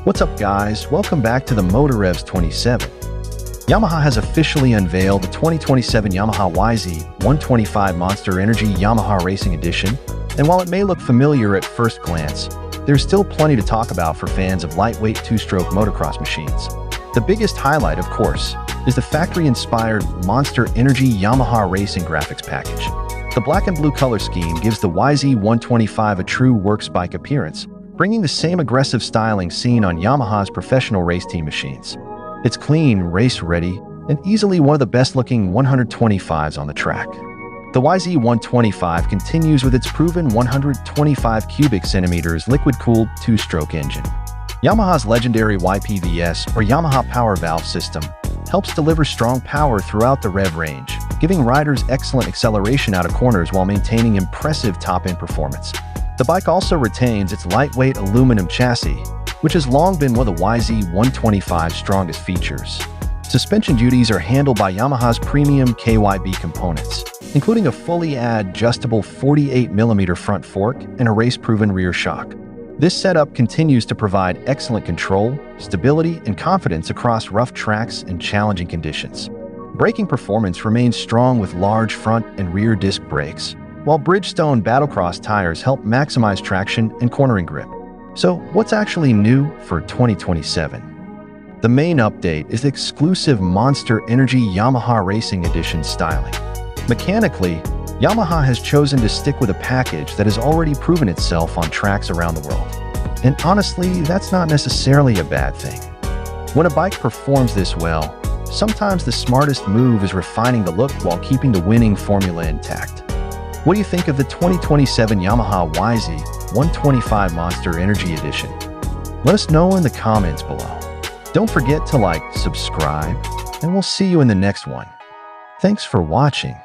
What's up guys, welcome back to the MotorRevs 27. Yamaha has officially unveiled the 2027 Yamaha YZ125 Monster Energy Yamaha Racing Edition, and while it may look familiar at first glance, there's still plenty to talk about for fans of lightweight two-stroke motocross machines. The biggest highlight, of course, is the factory-inspired Monster Energy Yamaha Racing graphics package. The black and blue color scheme gives the YZ125 a true works bike appearance, bringing the same aggressive styling seen on Yamaha's professional race team machines. It's clean, race-ready, and easily one of the best-looking 125s on the track. The YZ125 continues with its proven 125 cubic centimeters liquid-cooled two-stroke engine. Yamaha's legendary YPVS, or Yamaha Power Valve system, helps deliver strong power throughout the rev range, giving riders excellent acceleration out of corners while maintaining impressive top-end performance. The bike also retains its lightweight aluminum chassis, which has long been one of the YZ125's strongest features. Suspension duties are handled by Yamaha's premium KYB components, including a fully adjustable 48mm front fork and a race-proven rear shock. This setup continues to provide excellent control, stability, and confidence across rough tracks and challenging conditions. Braking performance remains strong with large front and rear disc brakes, while Bridgestone Battlecross tires help maximize traction and cornering grip. So, what's actually new for 2027? The main update is the exclusive Monster Energy Yamaha Racing Edition styling. Mechanically, Yamaha has chosen to stick with a package that has already proven itself on tracks around the world. And honestly, that's not necessarily a bad thing. When a bike performs this well, sometimes the smartest move is refining the look while keeping the winning formula intact. What do you think of the 2027 Yamaha YZ125 Monster Energy Edition? Let us know in the comments below. Don't forget to like, subscribe, and we'll see you in the next one. Thanks for watching.